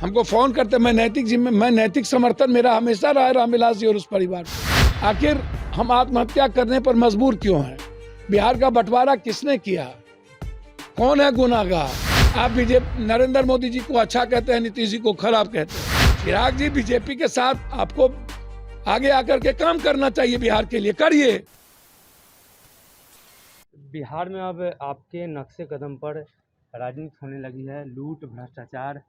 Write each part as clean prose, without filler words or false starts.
हमको फोन करते, मैं नैतिक समर्थन मेरा हमेशा रहा है रामविलास जी और उस परिवार को। आखिर हम आत्महत्या करने पर मजबूर क्यों हैं? बिहार का बंटवारा किसने किया? कौन है गुनाहगार? आप बीजेपी नरेंद्र मोदी जी को अच्छा कहते हैं, नीतीश जी को खराब कहते हैं। चिराग जी, बीजेपी के साथ आपको आगे आकर के काम करना चाहिए, बिहार के लिए करिए। बिहार में अब आपके नक्शे कदम पर राजनीति होने लगी है। लूट, भ्रष्टाचार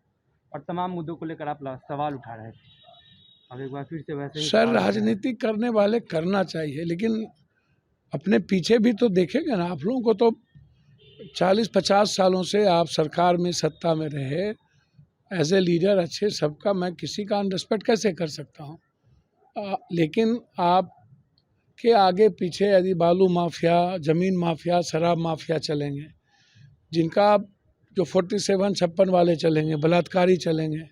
और तमाम मुद्दों को लेकर आप सवाल उठा रहे थे। अब एक बार फिर से वैसे ही सर, राजनीति करने वाले करना चाहिए, लेकिन अपने पीछे भी तो देखेंगे ना। आप लोगों को तो 40-50 सालों से आप सरकार में, सत्ता में रहे, एज ए लीडर अच्छे सबका, मैं किसी का अनरिस्पेक्ट कैसे कर सकता हूँ? लेकिन आप के आगे पीछे यदि बालू माफिया, ज़मीन माफिया, शराब माफिया चलेंगे, जिनका जो 47-56 वाले चलेंगे, बलात्कारी चलेंगे,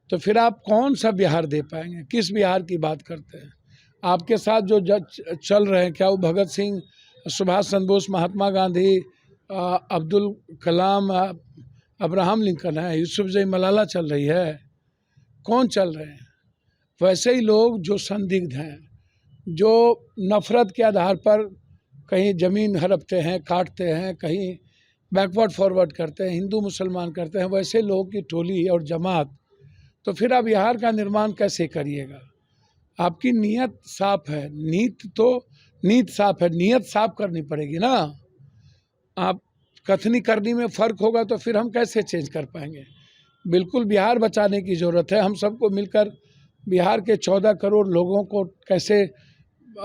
तो फिर आप कौन सा बिहार दे पाएंगे? किस बिहार की बात करते हैं? आपके साथ जो चल रहे हैं, क्या वो भगत सिंह, सुभाष चंद्र बोस, महात्मा गांधी, अब्दुल कलाम, अब्राहम लिंकन है, यूसुफजई मलाला चल रही है? कौन चल रहे हैं? वैसे ही लोग जो संदिग्ध हैं, जो नफरत के आधार पर कहीं ज़मीन हड़पते हैं, काटते हैं, कहीं बैकवर्ड फॉरवर्ड करते हैं, हिंदू मुसलमान करते हैं, वैसे लोगों की टोली और जमात, तो फिर आप बिहार का निर्माण कैसे करिएगा? आपकी नीयत साफ है, नीत साफ है, नीयत साफ करनी पड़ेगी ना। आप कथनी करनी में फ़र्क होगा तो फिर हम कैसे चेंज कर पाएंगे? बिल्कुल बिहार बचाने की ज़रूरत है। हम सबको मिलकर बिहार के 14 करोड़ लोगों को कैसे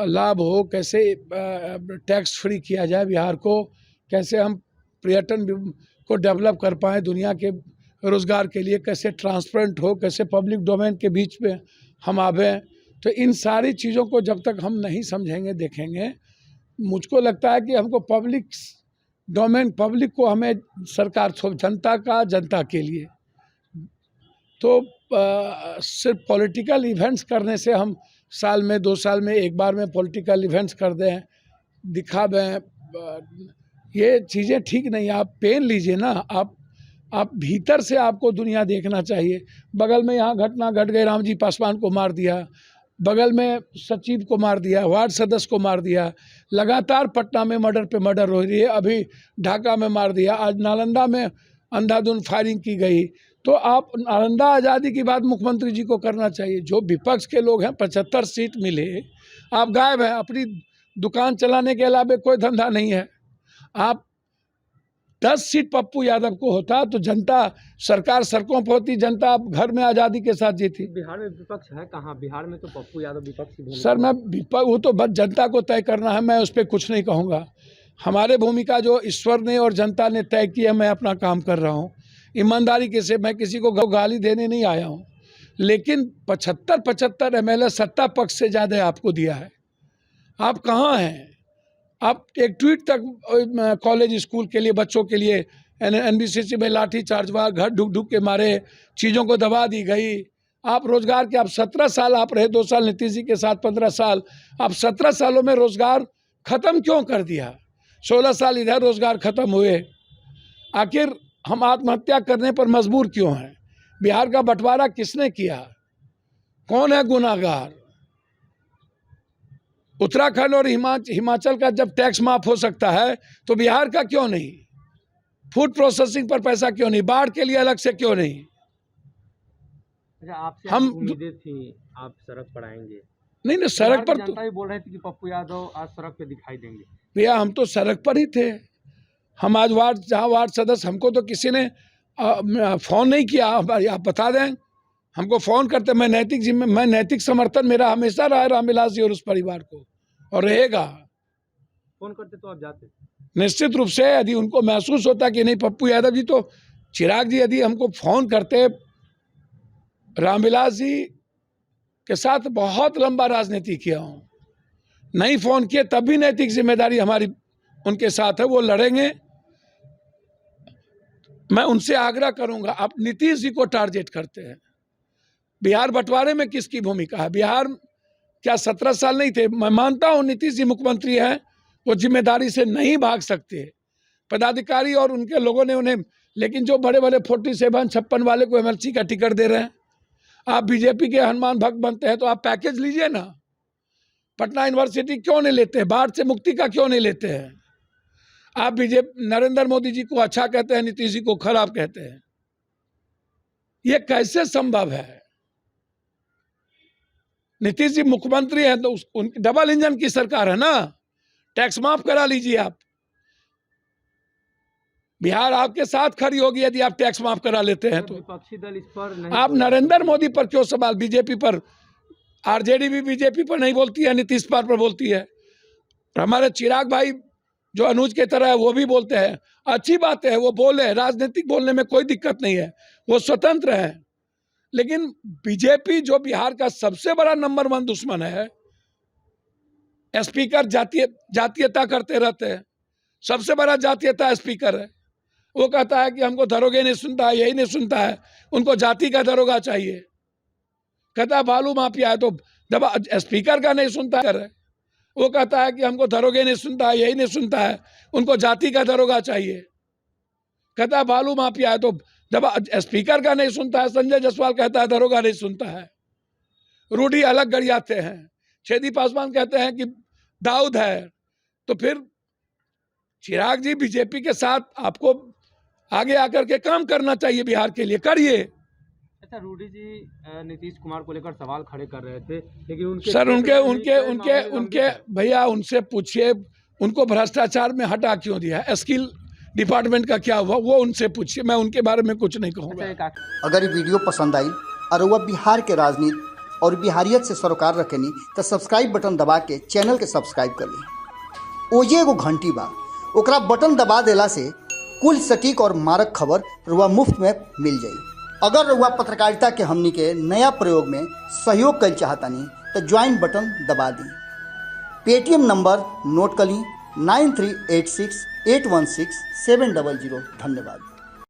लाभ हो, कैसे टैक्स फ्री किया जाए बिहार को, कैसे हम पर्यटन को डेवलप कर पाएँ, दुनिया के रोज़गार के लिए कैसे ट्रांसपेरेंट हो, कैसे पब्लिक डोमेन के बीच में हम आवें। तो इन सारी चीज़ों को जब तक हम नहीं समझेंगे, देखेंगे, मुझको लगता है कि हमको पब्लिक को हमें सरकार, जनता के लिए तो सिर्फ पॉलिटिकल इवेंट्स करने से हम साल में 2 साल में एक बार में पॉलिटिकल इवेंट्स कर दें, दिखा दें, ये चीज़ें ठीक नहीं। आप पेन लीजिए ना, आप भीतर से आपको दुनिया देखना चाहिए। बगल में यहाँ घटना घट गई, रामजी पासवान को मार दिया, बगल में सचिव को मार दिया, वार्ड सदस्य को मार दिया, लगातार पटना में मर्डर पे मर्डर हो रही है, अभी ढाका में मार दिया, आज नालंदा में अंधाधुंध फायरिंग की गई। तो आप नालंदा आज़ादी की बात मुख्यमंत्री जी को करना चाहिए। जो विपक्ष के लोग हैं, 75 सीट मिले, आप गायब हैं, अपनी दुकान चलाने के अलावा कोई धंधा नहीं है। आप 10 सीट पप्पू यादव को होता तो जनता, सरकार सड़कों पर होती, जनता घर में आज़ादी के साथ जीती। बिहार में विपक्ष है कहाँ? बिहार में तो पप्पू यादव विपक्ष की सर, मैं वो तो बस जनता को तय करना है, मैं उस पर कुछ नहीं कहूँगा। हमारे भूमिका जो ईश्वर ने और जनता ने तय की है, मैं अपना काम कर रहा हूँ ईमानदारी के से। मैं किसी को गाली देने नहीं आया हूँ, लेकिन 75 MLA सत्ता पक्ष से ज़्यादा आपको दिया है। आप कहाँ हैं? आप एक ट्वीट तक कॉलेज स्कूल के लिए, बच्चों के लिए NBCC में लाठी चार्ज हुआ, घर ढुक के मारे, चीज़ों को दबा दी गई। आप रोजगार के, आप 17 साल आप रहे, 2 साल नीतीश जी के साथ 15 साल, आप 17 सालों में रोजगार खत्म क्यों कर दिया? 16 साल इधर रोजगार खत्म हुए। आखिर हम आत्महत्या करने पर मजबूर क्यों हैं? बिहार का बंटवारा किसने किया? कौन है गुनाहगार? उत्तराखंड और हिमाचल का जब टैक्स माफ हो सकता है तो बिहार का क्यों नहीं? फूड प्रोसेसिंग पर पैसा क्यों नहीं? बाढ़ के लिए अलग से क्यों नहीं? आपसे हम उम्मीदें थी आप सड़क पर आएंगे। नहीं, सड़क पर तो जनता भी बोल रही थी कि पप्पू यादव आज सड़क पे दिखाई देंगे। भैया, हम तो सड़क पर ही थे। हम आज जहाँ वार्ड सदस्य, हमको तो किसी ने फ़ोन नहीं किया। आप बता दें, हमको फ़ोन करते, मैं नैतिक समर्थन मेरा हमेशा रहा है रामविलास जी और उस परिवार को, और रहेगा। फ़ोन करते तो आप जाते? निश्चित रूप से। यदि उनको महसूस होता कि नहीं, पप्पू यादव जी तो, चिराग जी यदि हमको फ़ोन करते, रामविलास जी के साथ बहुत लंबा राजनीति किया हूँ, नहीं फ़ोन किए तब भी नैतिक जिम्मेदारी हमारी उनके साथ है, वो लड़ेंगे। मैं उनसे आग्रह करूंगा, आप नीतीश जी को टारगेट करते हैं। बिहार बंटवारे में किसकी भूमिका है? बिहार क्या 17 साल नहीं थे? मैं मानता हूं नीतीश जी मुख्यमंत्री हैं, वो जिम्मेदारी से नहीं भाग सकते। पदाधिकारी और उनके लोगों ने उन्हें लेकिन जो बड़े बड़े 47-56 वाले को एमएलसी का टिकट दे रहे हैं। आप बीजेपी के हनुमान भक्त बनते हैं तो आप पैकेज लीजिए ना। पटना यूनिवर्सिटी क्यों नहीं लेते हैं? बाढ़ से मुक्ति का क्यों नहीं लेते हैं? आप बीजेपी नरेंद्र मोदी जी को अच्छा कहते हैं, नीतीश जी को खराब कहते हैं। ये कैसे संभव है? नीतीश जी मुख्यमंत्री हैं तो उनकी डबल इंजन की सरकार है ना। टैक्स माफ करा लीजिए आप। बिहार आपके साथ खड़ी होगी यदि आप टैक्स माफ करा लेते हैं तो। विपक्षी दल इस पर नहीं आप नरेंद्र मोदी पर क्यों सवाल? बीजेपी पर, आरजेडी भी बीजेपी पर नहीं बोलती है, नीतीश पर बोलती है। हमारे चिराग भाई जो अनुज के तरह है वो भी बोलते हैं। अच्छी बात है, वो बोले, राजनीतिक बोलने में कोई दिक्कत नहीं है, वो स्वतंत्र है। लेकिन बीजेपी जो बिहार का सबसे बड़ा नंबर 1 दुश्मन है, स्पीकर जातीयता करते रहते हैं। सबसे बड़ा जातीयता स्पीकर है। वो कहता है कि हमको दरोगे नहीं सुनता है, यही नहीं सुनता है, उनको जाति का दरोगा चाहिए। कहता है बालू माफिया है तो स्पीकर का नहीं सुनता है। वो कहता है कि हमको दरोगे नहीं सुनता है, यही नहीं सुनता है, उनको जाति का दरोगा चाहिए। कहता है बालू माफिया है तो जब स्पीकर का नहीं सुनता है, संजय जायसवाल कहता है दरोगा नहीं सुनता है। रूढ़ी अलग गरियाते हैं। छेदी पासवान कहते हैं कि दाऊद है। तो फिर चिराग जी बीजेपी के साथ आपको आगे आकर के काम करना चाहिए, बिहार के लिए करिए। अच्छा, रूडी जी नीतीश कुमार को लेकर सवाल खड़े कर रहे थे, लेकिन उनके सर उनके भैया उनसे पूछिए, उनको भ्रष्टाचार में हटा क्यों दिया? स्किल डिपार्टमेंट का क्या हुआ वो उनसे पूछिए, मैं उनके बारे में कुछ नहीं कहूँगा। अगर ये वीडियो पसंद आई और वह बिहार के राजनीति और बिहारियत से सरोकार रखेनी तो सब्सक्राइब बटन दबा के चैनल के सब्सक्राइब कर ली। ओजे एगो घंटी बा, ओकरा बटन दबा देला से कुल सटीक और मारक खबर रुआ मुफ्त में मिल जाई। अगर रुआ पत्रकारिता के हमनी के नया प्रयोग में सहयोग कर चाहतानी तो ज्वाइन बटन दबा दी। पेटीएम नंबर नोट कर ली 9386816700। धन्यवाद।